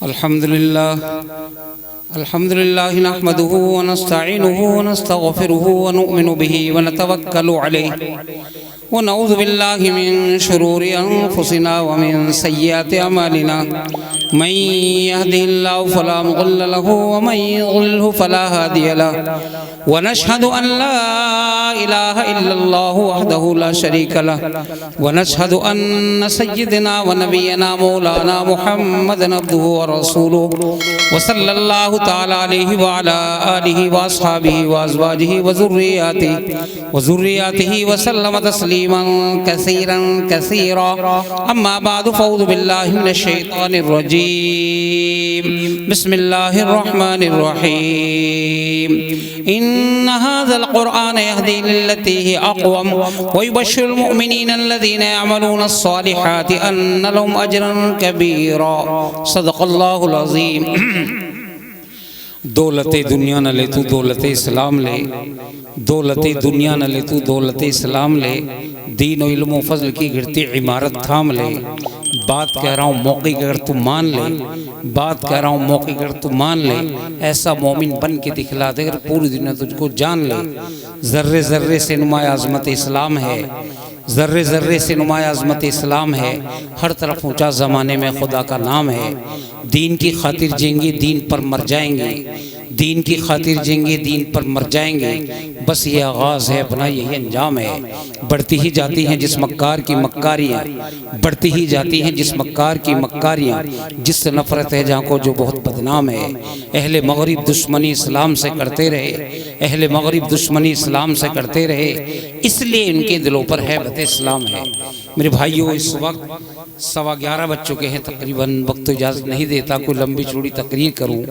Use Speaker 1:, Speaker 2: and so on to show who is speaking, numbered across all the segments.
Speaker 1: अल्हम्दुलिल्लाह नहमदुहु व नस्तईनुहु व नस्तगफिरुहु व नु'मिनु बिही व नतवक्कलु अलैहि व नऊज़ु बिल्लाहि मिन शुरूरि अनफुसिना व मिन सय्यिआति अमालिना मन यहदिहिल्लाहु फला मुज़िल्ल लहु व मन युज़लिल्हु फला हादिय लहु व नशहदु अन ला इलाहा इल्लल्लाहु वहदहु ला शरीका लहु व नशहदु अन्न सय्यिदना व नबियना मौलाना मुहम्मदन अब्दुहु व रसूलुहु व सल्लल्लाहु ताला अलैहि व अला आलिहि व अस्हाबिहि व अज़वाजिहि व ज़ुर्रिय्यातिहि व सल्लम तस्लीमन कसीरन कसीरा अम्मा बादु फ़अऊज़ु बिल्लाहि मिनश शैतानिर रजीम बिस्मिल्लाहिर रहमानिर रहीम इन्न हाज़ल क़ुरआन यहदी लिल्लती ही अक़वम व युबश्शिरुल मुमिनीन अल्लज़ीना यअमलूनस सालिहाति अन्न लहुम अजरन कबीरा सदक़ल्लाहुल अज़ीम। दौलते दुनिया न ले तू दौलते इस्लाम ले, दौलते दुनिया न ले तू दौलते इस्लाम ले, दीन और इल्म व फज़ल की गिरती इमारत थाम ले। बात कह रहा हूँ मौके अगर तू मान ले, बात कह रहा हूँ मौके अगर तू मान ले, ऐसा मोमिन बन के दिखला दे अगर पूरी दुनिया तुझको जान ले। ज़र्रे ज़र्रे से नुमाया अज़मत इस्लाम है, ज़र्रे ज़र्रे से नुमाया अज़मत इस्लाम है। हर तरफ ऊँचा ज़माने में खुदा का नाम है। दीन की खातिर जिएंगे दीन पर मर जाएंगे, दीन की खातिर जिएंगे दीन पर मर जाएंगे। बस ये आगाज़ है अपना यही अंजाम है। बढ़ती ही जाती हैं जिस मक्कार की मक्कारियाँ, बढ़ती ही जाती हैं जिस मक्कार की मक्कारियाँ, जिससे नफ़रत है जहाँ को जो बहुत बदनाम है। अहले मग़रिब दुश्मनी इस्लाम से करते रहे, अहले मग़रिब दुश्मनी इस्लाम से करते रहे, इसलिए इनके दिलों पर हैबत इस्लाम है। मेरे भाइयों इस वक्त 11:15 बज चुके हैं तकरीबन। वक्त तो इजाज़त नहीं देता कोई लंबी चौड़ी तकरीर करूं।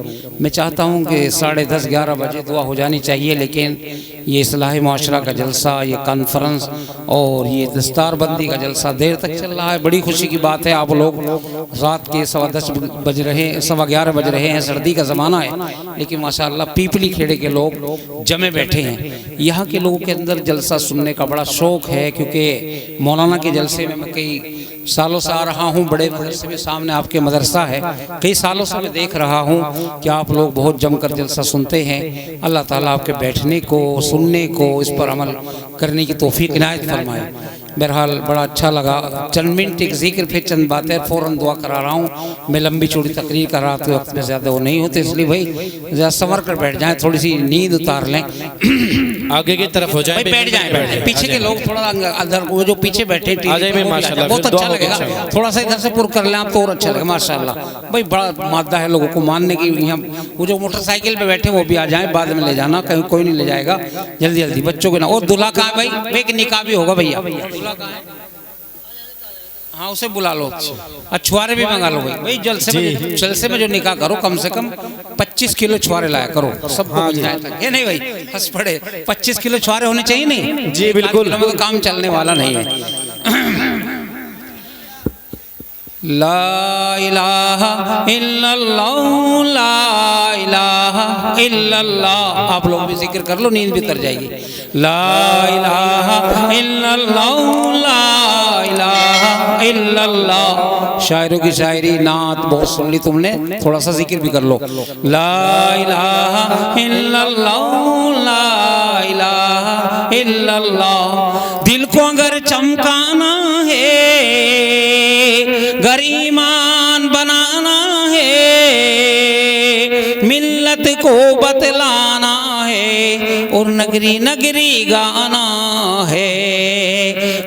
Speaker 1: मैं चाहता हूं कि 10:30-11 बजे दुआ हो जानी चाहिए, लेकिन ये इस्लाही माशरा का जलसा, ये कॉन्फ्रेंस और ये दस्तारबंदी का जलसा देर तक चल रहा है। बड़ी खुशी की बात है। आप लोग रात के 10:15 बज रहे हैं, 11:15 बज रहे हैं, सर्दी का ज़माना है, लेकिन माशाअल्लाह पीपली खेड़े के लोग जमे बैठे हैं। यहाँ के लोगों के अंदर जलसा सुनने का बड़ा शौक़ है, क्योंकि मौलाना के जलसे में मैं कई सालों से आ रहा हूँ। बड़े मदरसे में सामने आपके मदरसा है, कई सालों से मैं देख रहा हूँ कि आप लोग बहुत जमकर जलसा सुनते हैं। अल्लाह ताला आपके बैठने को, सुनने को, इस पर अमल करने की तौफीक इनायत फरमाए। बहरहाल बड़ा अच्छा लगा। चंद मिनट एक जिक्र फिर चंद बातें, फ़ौरन दुआ करा रहा हूँ। मैं लंबी चौड़ी तकरीर कर रहा था, वक्त में ज़्यादा वो नहीं होते, इसलिए भाई ज़रा संवर कर बैठ जाएँ, थोड़ी सी नींद उतार लें,
Speaker 2: आगे की तरफ हो जाए,
Speaker 1: बैठ जाएँ। पीछे के लोग थोड़ा अंदर, वो जो पीछे बैठे
Speaker 2: माशाल्लाह
Speaker 1: बहुत अच्छा लगेगा। थोड़ा सा इधर से पुर कर लें आप तो और अच्छा लगेगा माशाल्लाह। भाई बड़ा मादा है लोगों को मानने की। यहाँ वो जो मोटरसाइकिल पे बैठे वो भी आ जाएं, बाद में ले जाना, कहीं कोई नहीं ले जाएगा। जल्दी जल्दी बच्चों के ना। और दूल्हा कहाँ है भाई? एक निकाह भी होगा भैया। हाँ उसे बुला लो, छुआरे भी मंगा लो भाई। जलसे में जो निकाह करो कम से कम 25 किलो छुआरे लाया करो, सबको मिल जाए। ये नहीं भाई हंस पड़े, 25 किलो छुआरे होने चाहिए। नहीं
Speaker 2: जी बिल्कुल,
Speaker 1: तो काम चलने वाला नहीं है। ला इलाहा इल्लल्लाह, ला इलाहा इल्लल्लाह। आप लोग भी जिक्र कर लो, नींद भी कर जाएगी। ला इलाहा इल्लल्लाह, ला इलाहा इल्लल्लाह। शायरों की शायरी नात बहुत सुन ली तुमने, थोड़ा सा जिक्र भी कर लो। ला इलाहा इल्लल्लाह, ला इलाहा इल्लल्लाह। दिल को अगर चमकाना है, ईमान बनाना है, मिल्लत को बतलाना है और नगरी नगरी गाना है।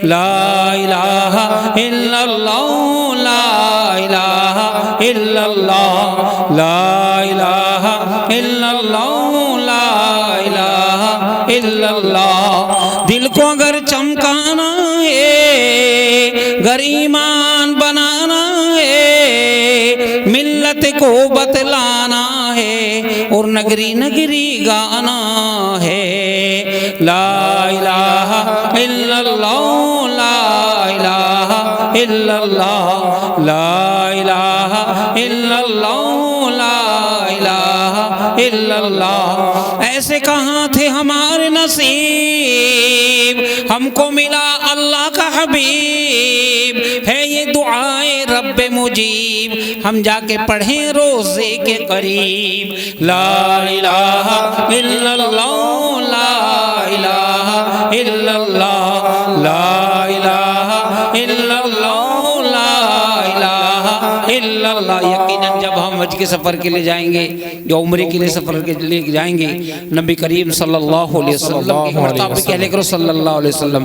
Speaker 1: ला इलाहा इल्लल्लाह, ला इलाहा इल्लल्लाह, ला इलाहा इल्लल्लाह, ला इलाहा इल्लल्लाह। दिल को अगर चमकाना है, ईमान बनाना है, मिल्लत को बतलाना है और नगरी नगरी गाना है। ला इलाहा इल्लल्लाह, ला इलाहा इल्लल्लाह, ला इलाहा इल्लल्लाह, ला इलाहा इल्लल्लाह। ऐसे कहाँ थे हमारे नसीब, हमको मिला अल्लाह का हबीब है, ये दुआए रब्बे मुजीब, हम जाके पढ़ें रोज़े के करीब। ला इलाहा इल्लल्लाह, ला इलाहा इल्लल्लाह, ला इलाहा इल्लल्लाह, ला इलाहा इल्लल्लाह। यकीनन जब हम हज के सफ़र के लिए जाएंगे या उम्रे के लिए सफ़र के लिए जाएंगे, नबी करीम सल्लल्लाहु अलैहि वसल्लम की मुताबिक कह लेकर सल्लल्लाहु अलैहि वसल्लम,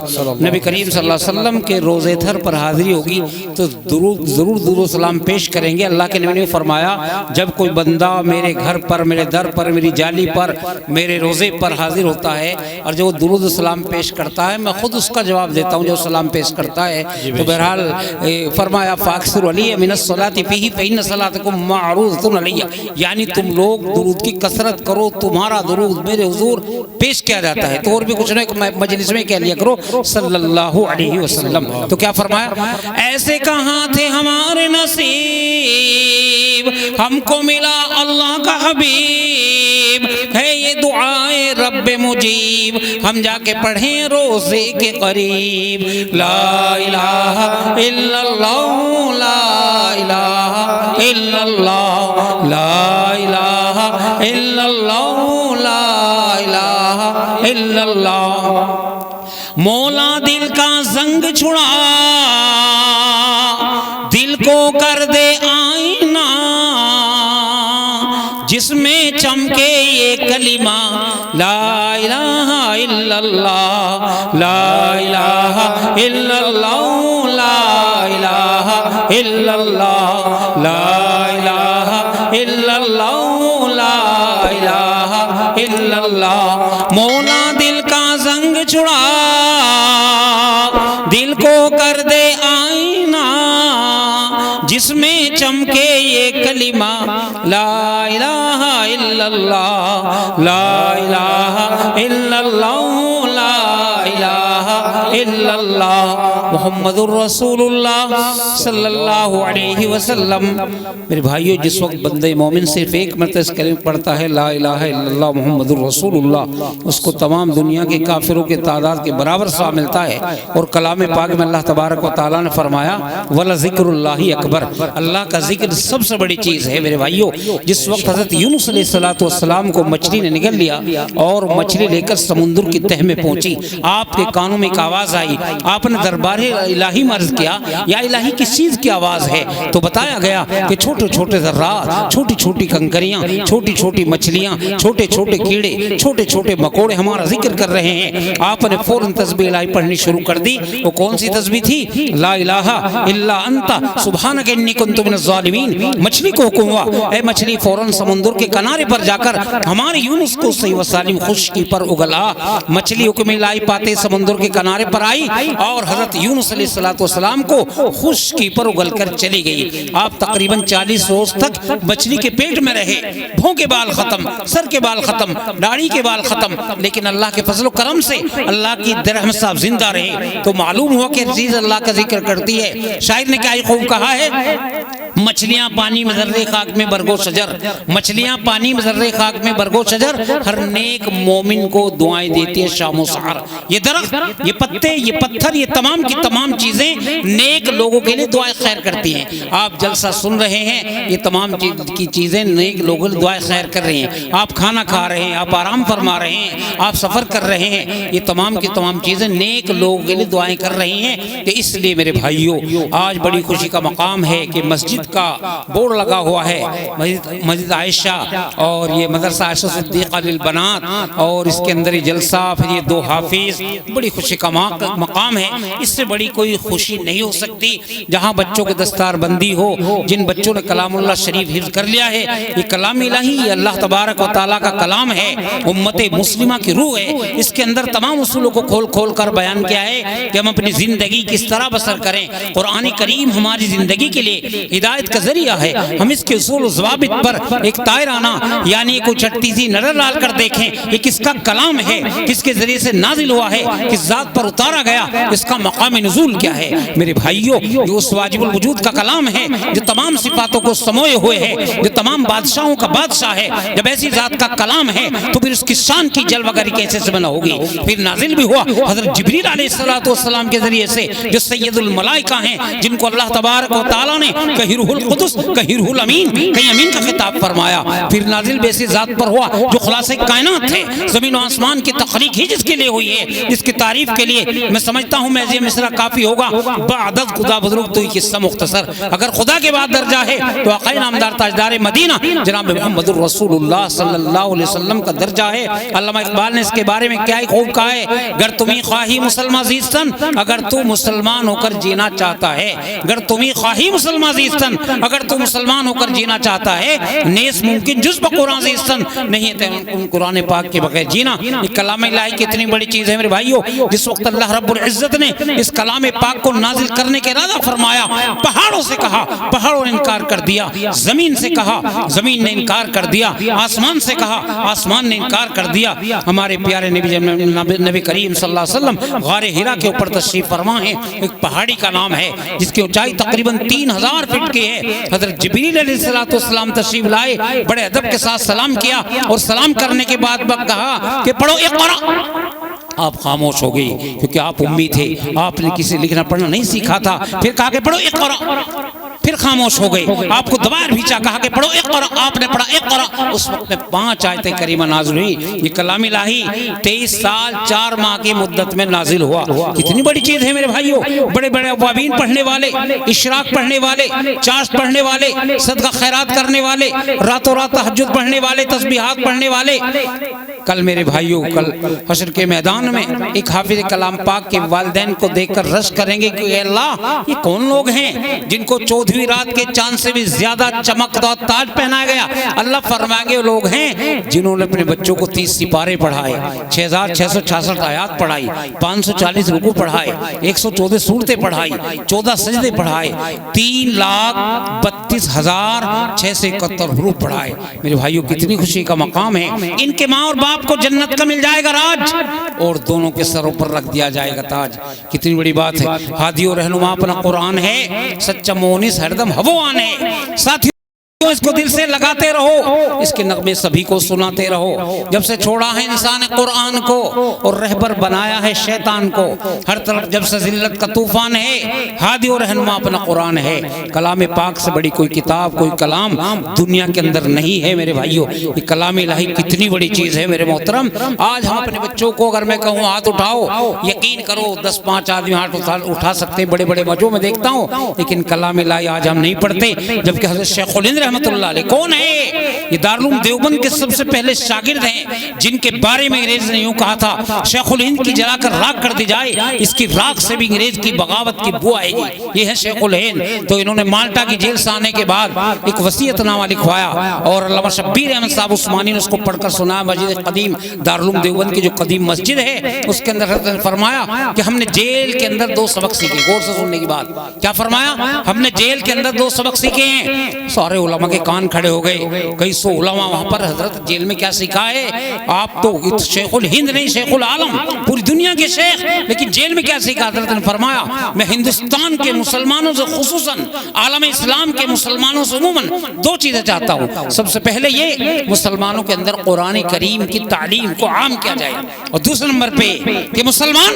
Speaker 1: नबी करीम सल्लल्लाहु अलैहि वसल्लम के रोज़े थर पर हाज़िरी होगी तो ज़रूर दुरूद सलाम पेश करेंगे। अल्लाह के नबी ने फरमाया, जब कोई बंदा मेरे घर पर, मेरे दर पर, मेरी जाली पर, मेरे रोज़े पर हाजिर होता है और जो दुरूद सलाम पेश करता है, मैं खुद उसका जवाब देता हूँ जो सलाम पेश करता है। तो बहरहाल फरमाया फ़ाक्सिरू अलैया मिनस सलाति फ़ीही फ़इन्न सलातकुम मअरूज़तुन अलैया, यानी तुम लोग दुरूद की कसरत करो, तुम्हारा दुरूद मेरे हुजूर पेश किया जाता है। तो और भी कुछ नहीं, मजलिस में कह लिया करो सल्लल्लाहु अलैहि वसल्लम। तो क्या फरमाया, ऐसे कहाँ थे हमारे नसीब, हमको मिला अल्लाह का हबीब है, ये दुआए रब्बे मुजीब, हम जाके पढ़ें रोज़े के करीब। ला इलाहा इल्लल्लाह, ला इलाहा इल्लल्लाह, ला इलाहा इल्लल्लाह, ला इलाहा इल्लल्लाह। मौला दिल का जंग छुड़ा, दिल को कर दे आईना, जिसमें चमके ये कलिमा ला इलाहा इल्लल्लाह, ला इलाहा इल्लल्लाह, ला इलाहा इल्लल्लाह, ला इलाहा इल्लल्लाह, ला इलाहा इल्लल्लाह। मौला दिल का जंग छुड़ा, दिल को कर दे आईना, जिसमें चमके ये कलिमा ला इलाहा इल्लल्लाह, ला इलाहा इल्लल्लाह, ला इलाहा इल्लल्लाह मुहम्मदुर रसूलुल्लाह सल्लल्लाहु अलैहि वसल्लम। मेरे भाइयों, जिस वक्त बंदे मोमिन सिर्फ एक मरतबा इस कलमे पढ़ता है ला इलाहा इल्लल्लाह मुहम्मदुर रसूलुल्लाह, उसको तमाम दुनिया के काफिरों के तादाद के बराबर सा मिलता है। और कलाम पाक में अल्लाह तबारक व तआला ने फरमाया वला ज़िक्रुल्लाहि अकबर, अल्लाह का जिक्र सबसे बड़ी चीज़ है। मेरे भाइयों, जिस वक्त हज़रत यूनुस अलैहिस्सलातु वस्सलाम को मछली ने निगल लिया और मछली लेकर समुद्र की तह में पहुंची, आपके कानों में एक आवाज़ आई, आपने दरबार इलाही में अर्ज़ किया, या इलाही किस चीज़ की आवाज़ है? तो बताया गया कि छोटे छोटे ज़र्रात, छोटी छोटी कंकरियाँ, छोटी छोटी मछलियाँ, छोटे छोटे कीड़े, छोटे छोटे मकोड़े हमारा जिक्र कर रहे हैं। आपने फ़ौरन तस्बीह इलाही पढ़नी शुरू कर दी। वो कौन सी तस्बीह थी? ला इलाहा इल्ला अंता सुब्हानक इन्नी कुन्तु मिनज़ ज़ालिमीन। मछली को हुक्म हुआ, ए मछली फ़ौरन समुद्र के किनारे पर जाकर हमारे यूनुस को सही व सालिम खुश्की पर उगला। मछली हुक्म इलाही पाते समुद्र के किनारे पर आई और हज़रत यूनुस अलैहिस्सलाम को खुश्की पर उगल कर चली गई। आप तकरीबन 40 रोज तक मछली के पेट में रहे। भों के बाल खत्म, सर के बाल खत्म, दाढ़ी के बाल खत्म, लेकिन अल्लाह के फजल करम से अल्लाह की रहमत से आप जिंदा रहे। तो मालूम हुआ कि चीज अल्लाह का जिक्र करती है। शायर ने क्या खूब कहा है, मछलियां पानी में ज़र्रे खाक में बरगो शजर, मछलियां पानी में ज़र्रे खाक में बरगो शजर, हर नेक मोमिन को दुआएं देती है शामो सहार। ये दरख्त, ये पत्ते, ये पत्थर, ये तमाम की तमाम चीज़ें नेक लोगों के लिए दुआएं खैर करती हैं। आप जलसा सुन रहे हैं, ये तमाम की चीज़ें नेक लोगों के लिए दुआएं खैर कर रही हैं। आप खाना खा रहे हैं, आप आराम फरमा रहे हैं, आप सफ़र कर रहे हैं, ये तमाम की तमाम चीज़ें नेक लोगों के लिए दुआएं कर रही हैं। तो इसलिए मेरे भाइयों, आज बड़ी खुशी का मकाम है कि मस्जिद का बोर्ड लगा हुआ है, मस्जिद आयशा, और ये मदरसा आयशा सिद्दीक़ा लिल बनात, और इसके अंदर ये जलसा, फिर ये 2 हाफिज। बड़ी खुशी का मकाम है। इससे बड़ी कोई खुशी नहीं हो सकती। जहाँ बच्चों की दस्तार बंदी हो, जिन बच्चों ने कलामुल्लाह शरीफ हिफ्ज़ कर लिया है, ये कलाम इलाही, ये अल्लाह तबारक व तआला का कलाम है, उम्मत मुस्लिमा की रूह है। इसके अंदर तमाम उसूलों को खोल खोल कर बयान किया है कि हम अपनी ज़िंदगी किस तरह बसर करें। कुरान करीम हमारी ज़िंदगी के लिए हिदायत हिदायत का जरिया है। हम इसके उसूल ज़वाबित पर एक तायराना यानी कोई चट्टी सी नजर डाल कर देखें ये किसका कलाम है, किसके जरिए से नाजिल हुआ है, किस जात पर उतारा गया, इसका मकाम नुज़ूल क्या है। मेरे भाइयों, ये उस वाजिबुल वजूद का कलाम है जो तमाम सिफातों को समोए हुए है, जो तमाम बादशाहों का बादशाह है। जब ऐसी जात का कलाम है तो फिर उसकी शान की जलवागरी कैसे से बना होगी। फिर नाजिल भी हुआ हज़रत जिब्रील अलैहिस्सलाम के जरिए से, जो सैयदुल मलाइका हैं, जिनको अल्लाह तबारक व तआला ने कहीं रूहुल कुदस, कहीं रूहुल अमीन, कहीं अमीन का खिताब फरमाया। फिर नाजिल बेसी जात पर हुआ जो खुलासे कायनात है, ज़मीन व आसमान की तख्लीक ही जिसके लिए हुई है, जिसकी तारीफ के लिए मैं समझता हूँ मैं मिसरा काफी होगा। बादत खुदा बुजुर्ग तो किस्सा मुख्तसर, अगर खुदा के बाद दर्जा है तो आक़ाए नामदार ताजदार मदीना जनाब मुहम्मदुर रसूलुल्लाह सल्लल्लाहु अलैहि वसल्लम का दर्जा है। अल्लामा इकबाल ने इसके बारे में क्या ही खूब कहा है, अगर तुम्ही ख्वाही मुसलमान जीस्तन, अगर तू मुसलमान होकर जीना चाहता है, अगर तुम्ही ख्वाही मुसलमान जीस्तन, अगर तू मुसलमान होकर जीना चाहता है, नेस मुमकिन जुज़ कुरान जीस्तन, नहीं है कुरान पाक के बगैर जीना। ये कलाम इलाही कितनी बड़ी चीज़ है मेरे भाइयों। जिस वक्त अल्लाह रब्बुल इज़्ज़त ने इस कलाम पाक को नाजिल करने के इरादा फरमाया, पहाड़ों से कहा, पहाड़ों ने इनकार कर दिया, जमीन से कहा, जमीन ने इनकार कर दिया, आसमान से कहा, आसमान ने इनकार कर दिया। हमारे प्यारे नबी करीम सल्लल्लाहु अलैहि वसल्लम गारे हिरा के ऊपर तशरीफ फरमा है। एक पहाड़ी का नाम है जिसकी ऊंचाई तकरीबन 3000 फीट की है। हज़रत जिब्रील अलैहिस्सलाम तशरीफ लाए, बड़े अदब के साथ सलाम किया और सलाम करने के बाद कहा कि पढ़ो इक़रा। आप खामोश हो गई क्योंकि आप उम्मी थे, आपने किसी लिखना पढ़ना नहीं सीखा था। फिर कहा कि पढ़ो इक़रा, फिर खामोश हो गए। आपको दोबारा भीचा, कहा कि पढ़ो इक़रा, आपने पढ़ा इक़रा। उस वक्त में 5 आयतें करीमा नाज़िल हुई। ये कलाम इलाही 23 साल 4 माह की मुद्दत में नाजिल हुआ। कितनी बड़ी चीज़ है मेरे भाइयों। बड़े बड़े अवाबीन पढ़ने वाले, इशराक पढ़ने वाले, चाश्त पढ़ने वाले, सदका खैरात करने वाले, रातों रात तहज्जुद पढ़ने वाले, तस्बीहात पढ़ने वाले। कल मेरे भाइयों, कल हशर के मैदान में एक हाफिज कलाम पाक के वालिदैन को देखकर रश करेंगे कि अल्लाह ये कौन लोग हैं जिनको 14वीं रात के चांद से भी ज्यादा चमकदार ताज पहनाया गया। अल्लाह फरमाएंगे वो लोग हैं जिन्होंने अपने बच्चों को 30 सिपारे पढ़ाए, 6666 आयात पढ़ाई, 540 रुकू पढ़ाए, 114 सूरतें पढ़ाई, 14 सजदे पढ़ाए, 3,32,671 हुरूफ पढ़ाए। मेरे भाइयों, कितनी खुशी का मकाम है। इनके माँ और बाप को जन्नत का मिल जाएगा राज और दोनों के सरों पर रख दिया जाएगा ताज। कितनी बड़ी बात है। हादी और रहनुमा अपना कुरान है, सच्चा मोनिस हरदम हवोआन है। साथियों, इसको दिल से लगाते रहो, इसके नगमे सभी को सुनाते रहो। जब से छोड़ा है इंसान ने कुरान को और रहबर बनाया है शैतान को, हर तरफ जब से जिल्लत का तूफान है, हादी और रहनुमा अपना कुरान है। कलाम पाक से बड़ी कोई किताब, कोई कलाम दुनिया के अंदर नहीं है मेरे भाइयों। ये कलाम इलाही कितनी बड़ी चीज़ है मेरे मोहतरम। आज हम अपने बच्चों को अगर मैं कहूँ हाथ उठाओ, यकीन करो 10-5 आदमी हाथ उठा सकते हैं, बड़े बड़े मजों में देखता हूँ, लेकिन कलाम इलाही आज हम नहीं पढ़ते। जबकि हज़रत शेखुल हिंद रहमतुल्लाह अलैह कौन है? ये दारुल देवबंद के सबसे पहले शागिर्द हैं, जिनके बारे में अंग्रेज ने यूं कहा था, शेखुल हिंद की जलाकर राख कर दी जाए, इसकी राख से भी अंग्रेज की बगावत की बू आएगी। ये है शेखुल हिंद। तो इन्होंने माल्टा की जेल से आने के बाद एक वसीयतनामा लिखवाया और अल्लामा शब्बीर अहमद साहब उस्मानी ने उसको पढ़कर सुनाया। मस्जिद कदीम दारुल देवबंद की जो कदीम मस्जिद है, उसके अंदर हज़रत ने फरमाया कि हमने जेल के अंदर 2 सबक सीखे। गौर से सुनने की बात, क्या फरमाया? हमने जेल के अंदर 2 सबक सीखे हैं। सारे उलमा के कान खड़े हो गए। कई सौ उलमा वहाँ पर हजरत जेल में क्या सीखा है? आप तो शेखुल हिंद नहीं, शेखुल आलम, पूरी दुनिया के शेख, लेकिन जेल में क्या सीखा? हजरत ने फरमाया मैं हिंदुस्तान के मुसलमानों से खुसूसन, आलम इस्लाम के मुसलमानों से उमूमन 2 चीज़ें चाहता हूँ। सबसे पहले ये मुसलमानों के अंदर कुरान करीम की तालीम को आम किया जाए, और दूसरे नंबर पे कि मुसलमान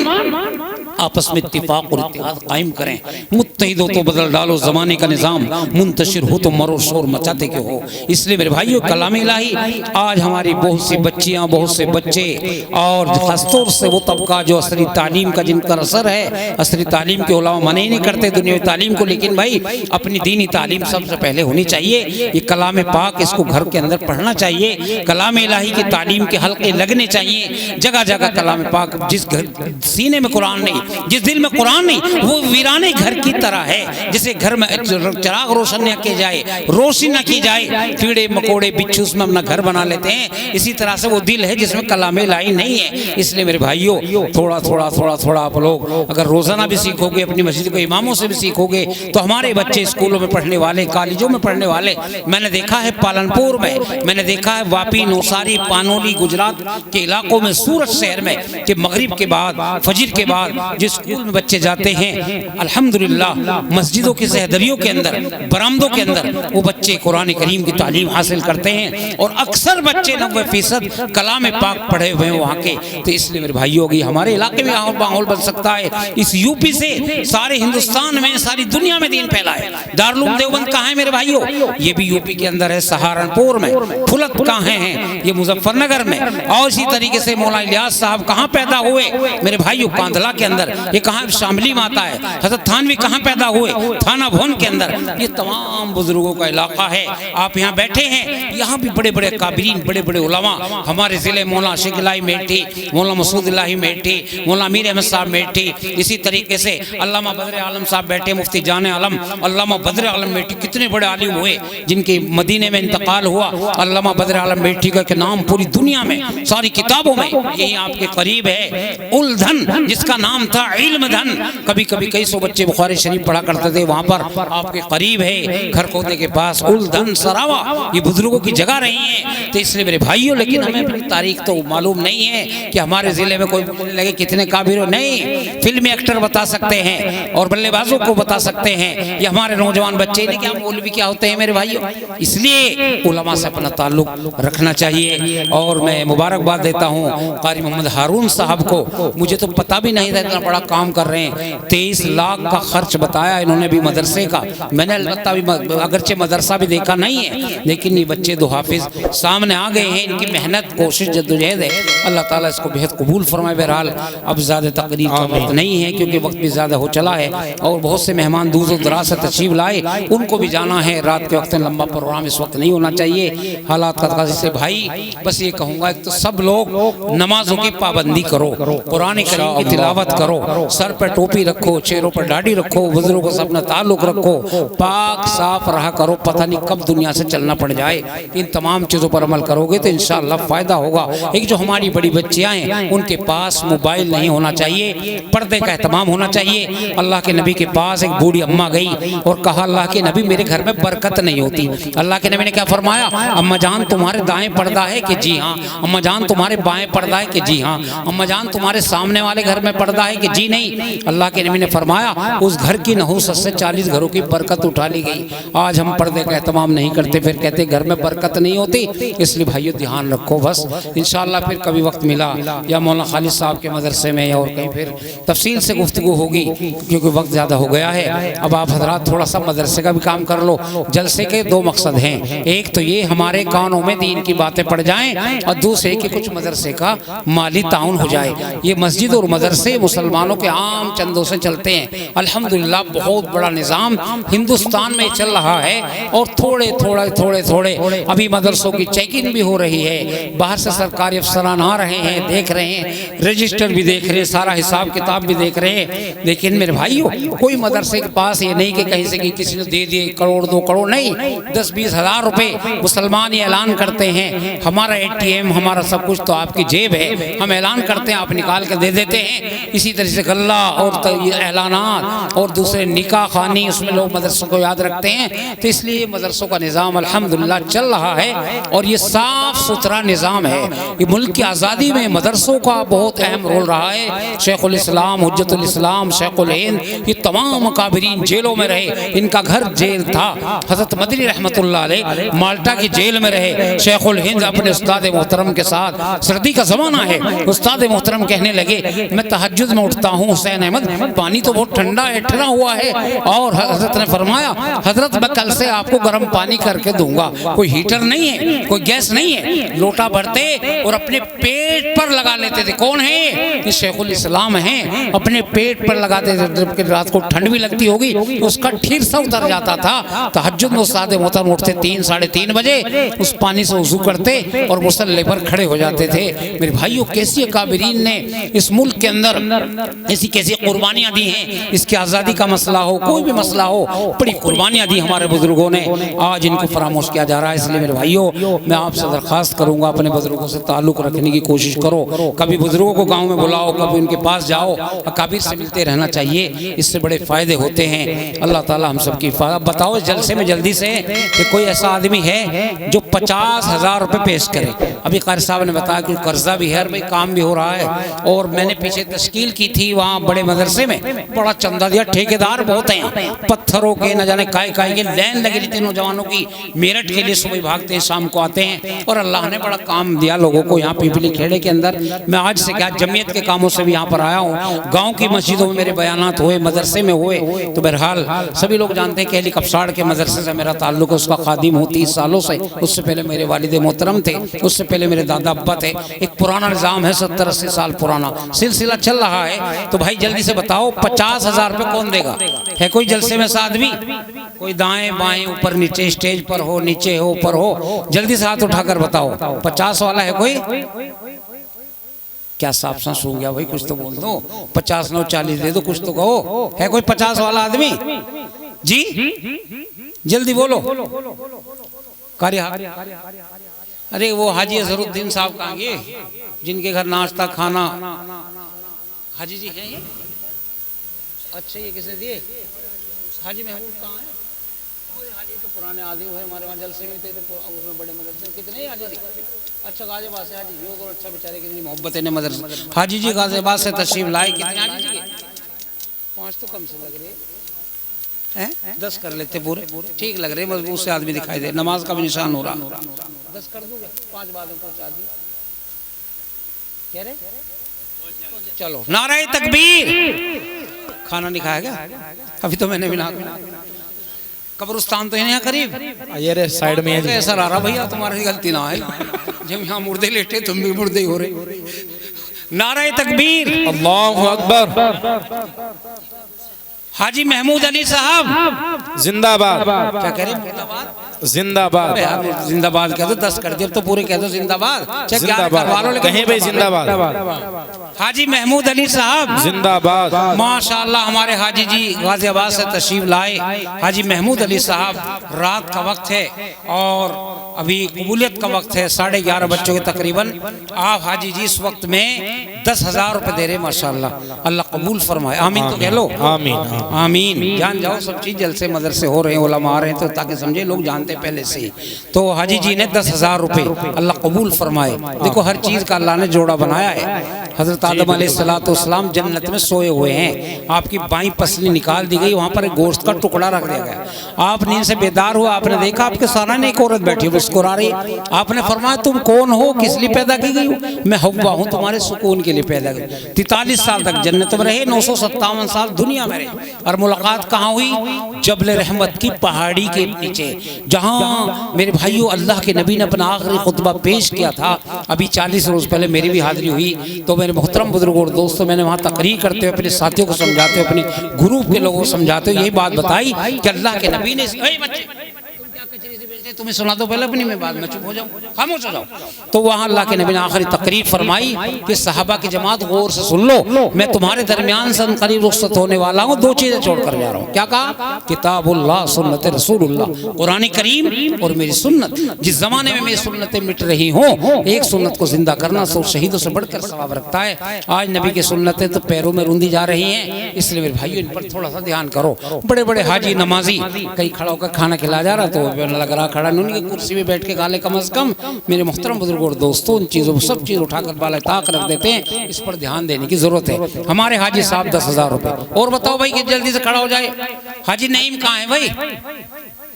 Speaker 1: आपस में इत्तिफाक और इत्तेहाद कायम करें। मुत्तहिद हो तो बदल डालो ज़माने का निज़ाम, मुंतशिर हो तो मरो शोर मचाते क्यों हो। इसलिए मेरे भाइयों, कलाम इलाही आज हमारी बहुत सी बच्चियाँ, बहुत से बच्चे और खासतौर से वो तबका जो असली तालीम का जिनका असर है, असली तालीम के उलमा मना ही नहीं करते दुनियावी तालीम को, लेकिन भाई अपनी दीनी तालीम सबसे पहले होनी चाहिए। ये कलाम पाक इसको घर के अंदर पढ़ना चाहिए। कलाम इलाही की तालीम के हल्के लगने चाहिए जगह जगह। कलाम पाक जिस घर सीने में कुरान नहीं, जिस दिल में कुरान नहीं वो वीराने घर की तरह है। जैसे घर में चिराग रोशन न किया जाए, रोशनी न की जाए, कीड़े मकोड़े बिच्छू उसमें अपना घर बना लेते हैं, इसी तरह से वो दिल है जिसमें कलाम इलाही नहीं है। इसलिए मेरे भाइयों थोड़ा थोड़ा थोड़ा थोड़ा आप लोग अगर रोजाना भी सीखोगे, अपनी मस्जिद के इमामों से भी सीखोगे, तो हमारे बच्चे स्कूलों में पढ़ने वाले, कॉलेजों में पढ़ने वाले, मैंने देखा है पालनपुर में, मैंने देखा है वापी, नौसारी, पानोली, गुजरात के इलाकों में, सूरत शहर में कि मगरिब के बाद, फजर के बाद जिस स्कूल में बच्चे जाते हैं, अल्हम्दुलिल्लाह मस्जिदों की सहदरियों के अंदर, बरामदों के अंदर वो बच्चे कुरान करीम की तालीम हासिल करते हैं और अक्सर बच्चे 90% कलाम पाक पढ़े हुए हैं वहाँ के। तो इसलिए मेरे भाइयों की हमारे इलाके में माहौल बन सकता है। इस यूपी से सारे हिंदुस्तान में, सारी दुनिया में दीन फैला है। दारुल देवबंद कहाँ है मेरे भाइयों? ये भी यूपी के अंदर है, सहारनपुर में। फुलत कहाँ है? ये मुजफ्फरनगर में। और इसी तरीके से मौलाना इलियास साहब कहाँ पैदा हुए मेरे भाइयों? कांधला के अंदर। ये कहाँ? शामली में आता है। हज़रत थानवी कहाँ पैदा हुए? थाना भवन के अंदर। ये तमाम बुजुर्गों का इलाका है। आप यहाँ बैठे हैं, यहाँ भी बड़े बड़े काबिरीन, बड़े बड़े उलमा हमारे जिले, मौलाना शेख इलाही मेठी, मौलाना मसूद इलाही मेठी, मौलाना मीर अहमद साहब मेठी, इसी तरीके से अल्लामा बद्र आलम साहब बैठे, मुफ्ती जान आलम, अल्लामा बद्र आलम मेठी, कितने बड़े आलिम हुए जिनके मदीने में इंतकाल हुआ। अल्लामा बद्र आलम मेठी का नाम पूरी दुनिया में, सारी किताबों में यही आपके करीब है। उलधन जिसका नाम था इल्म धन, कभी कभी कई सौ बच्चे बुखारी शरीफ पढ़ा करते थे, वहाँ पर आपके करीब है खरकोदे के पास उलधन सरावा, ये बुजुर्गों की जगह रही है। तो इसलिए मेरे भाइयों, लेकिन हमें अपनी तारीख तो मालूम नहीं है कि हमारे जिले में कोई बोलने लगे कितने काबिर हो। नहीं, फिल्मी एक्टर बता सकते हैं और बल्लेबाजों को बता सकते हैं, ये हमारे नौजवान बच्चे नहीं क्या मौलवी क्या होते हैं मेरे भाइयों। इसलिए उलमा से अपना ताल्लुक रखना चाहिए। और मैं मुबारकबाद देता हूँ कारी मोहम्मद हारून साहब को, मुझे तो पता भी नहीं था इतना बड़ा काम कर रहे हैं। 23 लाख का खर्च बताया इन्होंने भी मदरसे का। मैंने अगरचे मदरसा भी देखा नहीं है, लेकिन ये बच्चे दो हाफिज सामने आ गए हैं। इनकी मेहनत, कोशिश, जद्दोजहद है, अल्लाह ताला इसको बेहद कबूल फरमाए। बहरहाल अब ज़्यादा तकरीर का वक्त नहीं है क्योंकि वक्त भी ज़्यादा हो चला है और बहुत से मेहमान दूर दराज से तशरीफ लाए, उनको भी जाना है। रात के वक्त लंबा प्रोग्राम इस वक्त नहीं होना चाहिए हालात का तकाज़े से। भाई बस ये कहूँगा, एक तो सब लोग नमाजों की पाबंदी करो, कुरान करीम की तिलावत करो, सर पर टोपी रखो, चेहरों पर दाढ़ी रखो, बुजुर्गों से अपना ताल्लुक रखो, पाक साफ रहा करो, पता नहीं कब दुनिया से चलना पड़ जाए। इन तमाम चीज़ों पर अमल करोगे तो इंशाअल्लाह फ़ायदा होगा। एक जो हमारी बड़ी बच्चियाँ हैं उनके पास मोबाइल नहीं होना चाहिए, पर्दे का एहतमाम होना चाहिए। अल्लाह के नबी के पास एक बूढ़ी अम्मा गई और कहा, अल्लाह के नबी मेरे घर में बरकत नहीं होती। अल्लाह के नबी ने क्या फरमाया? अम्मा जान तुम्हारे दाएं पर्दा है कि जी हाँ? अम्मा जान तुम्हारे बाएं पर्दा है कि जी हाँ? अम्मा जान तुम्हारे सामने वाले घर में पर्दा है कि जी नहीं? अल्लाह के नबी ने फरमाया उस घर की नहूसत से 40 घरों की बरकत उठा ली गई। आज हम पर्दे का एहतमाम नहीं करते, फिर कहते घर में बरकत नहीं होती। इसलिए भाइयों ध्यान रखो बस। इंशाअल्लाह फिर कभी वक्त मिला या मौलाना खालिद साहब के मदरसे में या और कहीं फिर तफसील से गुफ्तगू होगी, क्योंकि वक्त ज़्यादा हो गया है। अब आप हजरात थोड़ा सा मदरसे का भी काम कर लो। जलसे के दो मकसद हैं, एक तो ये हमारे कानों में दीन की बातें पड़ जाएं और दूसरे कि कुछ मदरसे का माली ताउन हो जाए। ये मस्जिद और मदरसे मुसलमानों के आम चंदों से चलते हैं। अल्हम्दुलिल्लाह बहुत बड़ा निज़ाम हिंदुस्तान में चल रहा है और थोड़े थोड़े अभी मदरसों की चेकिंग भी हो रही है। बाहर से सरकारी अफसरान आ रहे हैं, देख रहे हैं, रजिस्टर भी देख रहे हैं, सारा हिसाब किताब भी देख रहे हैं। लेकिन मेरे भाइयों, कोई मदरसे के पास ये नहीं कि कहीं से कि किसी ने दे दिए करोड़ 2 करोड़, नहीं, 10-20 हज़ार रुपए मुसलमान ये ऐलान करते हैं हमारा ATM, हमारा सब कुछ तो आपकी जेब है, हम ऐलान करते हैं आप निकाल कर दे देते हैं। इसी तरह से गल्ला और ऐलानात और दूसरे निकाह खानी, उसमें लोग मदरसों को याद रखते हैं। तो इसलिए मदरसों का निज़ाम अल्हम्दुलिल्लाह चल रहा है और ये साफ सुथरा निज़ाम है। ये मुल्क की आज़ादी में मदरसों का बहुत अहम रोल रहा है। शेखुल इस्लाम, हुज्जतुल इस्लाम, शेखुल हिंद, ये तमाम अकाबिरीन जेलों में रहे, इनका घर जेल था। हज़रत मदनी रहमतुल्लाह अलैह माल्टा की जेल में रहे। शेखुल हिंद अपने उस्ताद मोहतरम के साथ, सर्दी का ज़माना है, उस्ताद मोहतरम कहने लगे मैं तहज्जुद में उठता हूँ हुसैन अहमद, पानी तो बहुत ठंडा है, ठहरा हुआ है। और हज़रत ने फरमाया, हज़रत मैं कल से आपको गर्म पानी करके दूंगा। कोई हीटर नहीं है, कोई गैस नहीं है, लोटा भरते और अपने पेट पर लगा लेते थे। कौन है? ये शेखुल इस्लाम हैं। अपने पेट पर लगाते थे, जबकि रात को ठंड भी लगती होगी, उसका ठीर सा उतर जाता था। तहज्जुद में उस्ताद मोहतरम उठते 3-3:30 बजे, उस पानी से वज़ू करते और मुसल्ले पर खड़े हो जाते थे। मेरे भाइयों, कैसी काबिरीन ने इस मुल्क के अंदर ऐसी कैसी कुर्बानियां दी हैं, इसकी आज़ादी का मसला हो, कोई भी मसला हो, बड़ी कुर्बानियां दी हमारे बुजुर्गों ने, आज इनको फरामोश किया जा रहा है। इसलिए मेरे भाइयों, मैं आपसे दरख्वास्त करूंगा, अपने बुजुर्गों से ताल्लुक़ रखने की कोशिश करो। कभी बुजुर्गों को गाँव में बुलाओ, कभी उनके पास जाओ, अकाबिर से मिलते रहना चाहिए, इससे बड़े फ़ायदे होते हैं। अल्लाह ताला हम सब की हिफाज़त। बताओ जलसे में जल्दी से कि कोई ऐसा आदमी है जो 50,000 रुपये पेश करे। अभी कारी साहब ने बताया कि कर्जा भी है, भाई काम भी हो रहा है, और मैंने पीछे तश्कील की थी वहाँ बड़े मदरसे में, बड़ा चंदा दिया। ठेकेदार बहुत हैं, पत्थरों के न जाने काय के लाइन लगी रहती नौजवानों की, मेरठ के लिए सुबह भागते हैं, शाम को आते हैं, और अल्लाह ने बड़ा काम दिया लोगों को यहाँ पिपली खेड़े के अंदर। मैं आज से क्या जमीयत के कामों से भी यहाँ पर आया हूँ, गाँव की मस्जिदों में मेरे बयानात हुए, मदरसे में हुए, तो बहरहाल सभी लोग जानते हैं कि अली कपसाड़ के मदरसे से मेरा ताल्लुक है, उसका खादिम हूँ 30 सालों से। उससे पहले मेरे वालिद मोहतरम थे, उससे पहले मेरे दादा अब्बा थे। एक पुराना निज़ाम है, 70-80 साल पुराना सिलसिला चल रहा है। तो भाई जल्दी से बताओ 50,000 रुपये कौन देगा? है कोई जलसे में से आदमी? कोई दाएं बाएं ऊपर नीचे, स्टेज पर हो, नीचे हो, ऊपर हो, जल्दी से हाथ उठाकर बताओ 50 वाला है कोई? क्या साफ सांस हो गया भाई, कुछ तो बोल दो। 50 9 40 दे दो, कुछ तो कहो। है कोई 50 वाला आदमी? जी जल्दी बोलो। अरे वो हाजी अजहरुद्दीन साहब कहाँ गए, जिनके घर नाश्ता खाना? हाजी जी हैं ये? अच्छा, ये किसने दिए? हाजी महमूद कहाँ है? हाजी तो पुराने आदमी हुए, हमारे वहाँ जलसे में थे, तो उसमें बड़े मदरसे कितने हाजी जी? अच्छा गाजियाबाद से हाजी, योग और अच्छा बेचारे कितनी मोहब्बत है मदरसे। हाजी जी गाजियाबाद से तशरीफ लाए, कितने हाजी जी? 5 तो कम से लग रहे हैं, 10 कर लेते पूरे, ठीक लग रहे, मजबूत से आदमी दिखाई दे, नमाज का भी निशान हो रहा। 10 कर दूंगा, 5 बाद में पहुंचा दिए। कह रहे चलो नारे तकबीर। खाना नहीं खाया क्या? अभी तो मैंने भी ना, कब्रिस्तान तो है यहाँ करीब,
Speaker 2: ये साइड में है।
Speaker 1: ऐसा रहा भैया, तुम्हारी गलती ना है, जब यहाँ मुर्दे लेटे तुम भी मुर्दे हो रहे। नारे तकबीर,
Speaker 2: अल्लाहु अकबर।
Speaker 1: हाजी महमूद अली साहब
Speaker 2: जिंदाबाद।
Speaker 1: क्या कह रहे?
Speaker 2: जिंदाबाद।
Speaker 1: जिंदाबाद कह दो, 10 कर दिए तो पूरे कह दो जिंदाबाद।
Speaker 2: कहीं भाई जिंदाबाद।
Speaker 1: हाजी महमूद अली साहब
Speaker 2: जिंदाबाद।
Speaker 1: माशाअल्लाह हमारे हाजी जी गाजियाबाद से तशरीफ लाए। हाजी महमूद अली साहब, रात का वक्त है और अभी कबूलियत का वक्त है, 11:30 बच्चों के तकरीबन। आप हाजी जी इस वक्त में 10,000 रुपये दे रहे, माशाअल्लाह, अल्लाह कबूल फरमाए। आमीन तो कह लो।
Speaker 2: आमीन
Speaker 1: आमीन। जान जाओ सब चीज़ जलसे मदरसे हो रहे हैं, उलमा आ रहे हैं, तो ताकि समझे लोग जानते पहले से ही। तो हाजी जी ने 10,000 रुपये, अल्लाह कबूल फरमाए। देखो हर चीज़ का अल्लाह ने जोड़ा बनाया है। हज़रत आदम अलैहिस्सलाम जन्नत में सोए हुए हैं, आपकी बाईं पसली निकाल दी गई, वहाँ पर एक गोश्त का टुकड़ा रख दिया गया। आप नींद से बेदार हुआ, आपने देखा आपके सामने एक औरत बैठी मुस्कुरा रही। आपने फरमाया तुम कौन हो, किस लिए पैदा की गई हो? मैं हव्वा हूँ, तुम्हारे सुकून के लिए पैदा की। 43 साल तक जन्नत में रहे, 957 साल दुनिया में रहे, और मुलाकात कहाँ हुई? जबल रहमत की पहाड़ी के नीचे, जहाँ मेरे भाइयों अल्लाह के नबी ने अपना आखिरी खुतबा पेश किया था। अभी 40 रोज पहले मेरी भी हाजिरी हुई। तो मेरे मोहतरम बुजुर्गों और दोस्तों, मैंने वहाँ तकरीर करते हुए अपने साथियों को समझाते हुए, अपने ग्रुप के लोगों को समझाते हुए यही बात बताई कि अल्लाह के नबी ने, तुम्हें सुना दो पहले अपनी, में बाद में चुप हो जाओ, खामोश हो जाओ। तो वहाँ अल्लाह के नबी ने आखिरी तकरीर फरमाई कि सहाबा की जमात गौर से सुन लो, मैं तुम्हारे दरमियान से करीब रुखसत होने वाला हूँ, 2 चीजें छोड़कर जा रहा हूँ। क्या कहा? किताबुल्लाह सुन्नत रसूलुल्लाह, कुरान करीम और मेरी सुन्नत। जिस जमाने में मेरी सुन्नतें मिट रही हों, एक सुन्नत को जिंदा करना 100 शहीदों से बढ़कर सवाब रखता है। आज नबी की सुन्नतें तो पैरों में रूंधी जा रही हैं, इसलिए मेरे भाइयों इन पर थोड़ा सा ध्यान करो। बड़े बड़े हाजी नमाजी कहीं खड़ा होकर खाना खिला जा रहा, तो लग रहा खड़ा नहीं, उनकी कुर्सी में बैठ के खा ले कम अज कम। मेरे मोहतरम बुजुर्ग और दोस्तों, उन चीज़ों को सब चीज़ उठाकर बाला ताक रख देते हैं, इस पर ध्यान देने की जरूरत है। हमारे हाजी साहब 10,000 रुपये। और बताओ भाई कि जल्दी से खड़ा हो जाए। हाजी नईम कहाँ है भाई?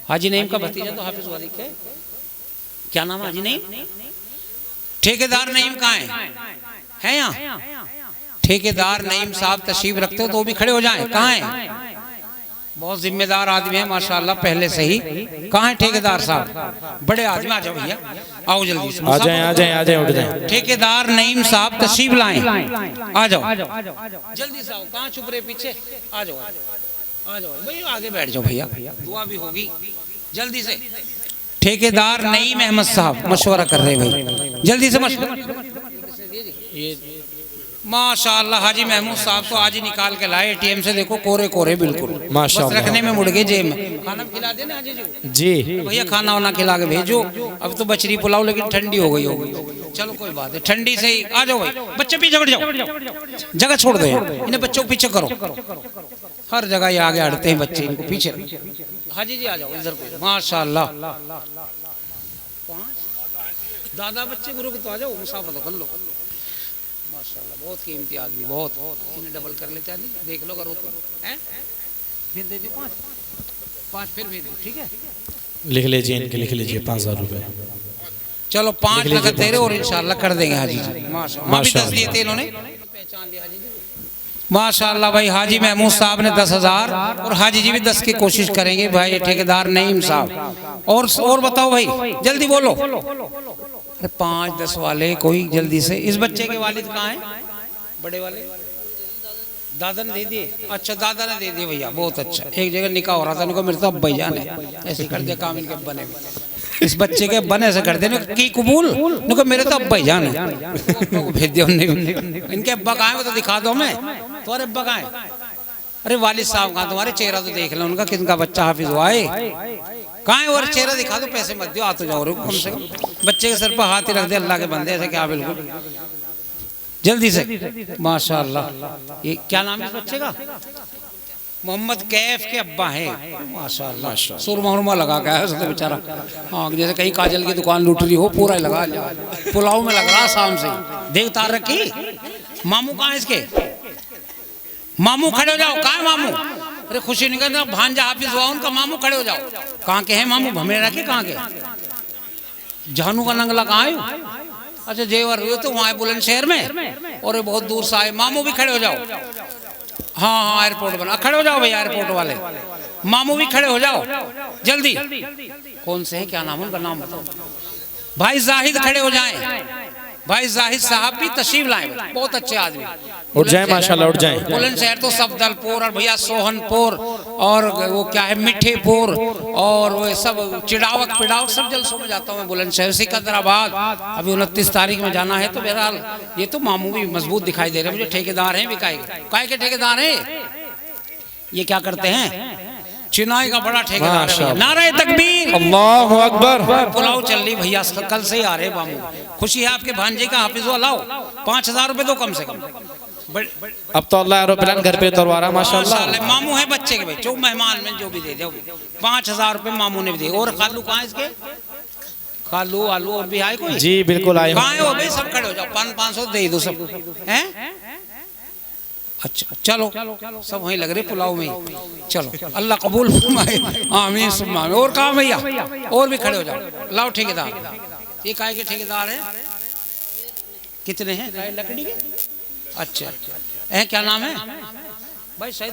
Speaker 1: हाजी नईम का भतीजा तो हाफिज वाली है, क्या नाम है हाजी नईम? ठेकेदार नईम कहाँ है यहाँ? ठेकेदार नईम साहब तशरीफ रखते हो तो वो भी खड़े हो जाए। कहाँ है? बहुत जिम्मेदार आदमी है माशाल्लाह पहले से ही। कहाँ है ठेकेदार साहब? बड़े आदमी, आ जाओ भैया, आओ जल्दी से,
Speaker 2: आ जाए उठ जाए।
Speaker 1: ठेकेदार नईम साहब तशरीफ लाएं, आ जाओ जल्दी से आओ। कहाँ छुप रहे पीछे? आ जाओ भैया, आगे बैठ जाओ भैया, दुआ भी होगी जल्दी से। ठेकेदार नईम अहमद साहब मशवरा कर रहे हैं भाई, जल्दी से मशवरा। माशाअल्लाह हाजी महमूद साहब तो आज ही निकाल के लाए एटीएम से, देखो कोरे कोरे बिल्कुल,
Speaker 2: माशाअल्लाह।
Speaker 1: बस रखने में मुड़ गए जेब में। खाना खिला देना हाजी जी,
Speaker 2: जी
Speaker 1: भैया खाना वाना खिला के भेजो। अब तो बचरी पुलाव लेकिन ठंडी हो गई होगी, चलो कोई बात है, ठंडी से ही आ जाओ भाई। बच्चे पीछे हट जाओ, जगह छोड़ दो, इन्हें बच्चों को पीछे करो, हर जगह ये आगे हटते हैं बच्चे, इनको पीछे। हाजी जी आ जाओ इधर को, माशाअल्लाह। दादा बच्चे गुरु को तो आ जाओ, मुसाफा तो कर लो। माशाल्लाह बहुत कीमती आदमी, बहुत। इन्हें डबल कर लेते हैं, देख लो करो तो हैं, फिर दे दी 5 फिर भेज दो, ठीक है।
Speaker 2: लिख लीजिए इनके, लिख लीजिए 5000 रुपए।
Speaker 1: चलो 5 नगद दे रहे और इंशाल्लाह कर देंगे हाजी जी। माशाल्लाह 10 दिए थे इन्होंने, पहचान लिया हाजी जी। माशाल्लाह भाई हाजी महमूद साहब ने 10,000 और हाजी जी भी 10 की कोशिश करेंगे भाई, ठेकेदार नईम साहब। और बताओ भाई, जल्दी बोलो। 5-10 वाले कोई जल्दी से। इस बच्चे के वालिद कहाँ हैं? बड़े वाले दादा ने दे दिए। अच्छा दादा ने दे दिए भैया, बहुत अच्छा। एक जगह निकाह हो रहा था, उनको मेरे तो अब्बा जान है, ऐसे कर दिया काम इनके बने में। इस बच्चे के बने से कर देने की कबूल, उनको मेरे तो अब्बा जान है, भेज दिया। इनके अब्बा कहाँ है तो दिखा दो हमें, तुम्हारे अब्बा कहाँ है? अरे वालिद साहब कहाँ, तुम्हारे चेहरा तो देख लो उनका, किनका बच्चा हाफिज हुआ है, कहाँ है? और चेहरा दिखा दो, पैसे मत दो, आ तो जाओ कम से कम। बच्चे के सर पर हाथ ही रख दे, अल्लाह के बंदे ऐसे क्या, बिल्कुल जल्दी से। माशाअल्लाह ये क्या नाम है इस बच्चे का? मोहम्मद कैफ के अब्बा हैं। माशाअल्लाह सुरमा उरमा लगा के आया तो बेचारा, हाँ जैसे कहीं काजल की दुकान लूट रही हो, पूरा ही लगा लिया। पुलाव में लग रहा शाम से, देख तार रखी। मामू कहाँ है इसके? मामू खड़े हो जाओ, कहाँ है मामू? अरे खुशी नहीं करना, भांजा हाफिज हुआ उनका, मामू खड़े हो जाओ। कहाँ के हैं मामू? भमेरा के कहाँ के? जानू का नंगला कहाँ है? अच्छा जेवर हुए तो वहाँ बुलंदशहर में, और बहुत दूर से आए। मामू भी खड़े हो जाओ। हाँ एयरपोर्ट बना, खड़े हो जाओ भैया एयरपोर्ट वाले। मामू भी खड़े हो जाओ जल्दी। कौन से हैं, क्या नाम है उनका? नाम बताओ। भाई जाहिद खड़े हो जाएं, भाई जाहिद साहब भी तशरीफ लाए, बहुत अच्छे आदमी।
Speaker 2: उठ जाए माशाल्लाह, उठ जाए।
Speaker 1: बुलंदशहर तो सफदलपुर और भैया सोहनपुर और वो क्या है मिठेपुर और वो सब चिड़ावक पिड़ावक सब जलसों में जाता हूँ मैं बुलंदशहर, सिकंदराबाद। अभी 29 तारीख में जाना है। तो बहरहाल ये तो मामू भी मजबूत दिखाई दे रहे हैं मुझे। ठेकेदार हैं बिकाई के ठेकेदार हैं। ये क्या करते हैं? चिनाई का बड़ा ठेकेदार है। नारे तकबीर,
Speaker 2: अल्लाहु अकबर।
Speaker 1: पुलाव चल रही भैया, कल से ही आ रहे मामू। खुशी है आपके भांजे का, हाफिज लाओ। 5,000 रुपए दो कम से कम।
Speaker 2: अब तो अल्लाह एरोप्लेन घर पे उतरवा माशाल्लाह।
Speaker 1: मामू है बच्चे के भाई, जो मेहमान में जो भी दे दो। 5,000 रुपए मामू ने भी दिए। और खालू कहाँ है इसके? खालू आलू और भी आए कोई?
Speaker 2: जी बिल्कुल आए।
Speaker 1: कहाँ है वो भाई? सब खड़े हो जाओ, 500 दे दो सब हैं। अच्छा चलो सब वहीं लग रहे पुलाव में। चलो अल्लाह कबूल फरमाए, आमीन सुम्मा आमीन। और कहाँ भैया? और भी खड़े हो जाओ। लाओ ठेकेदार। ये काय के ठेकेदार हैं? कितने हैं? लकड़ी के? अच्छा क्या नाम है भाई? शायद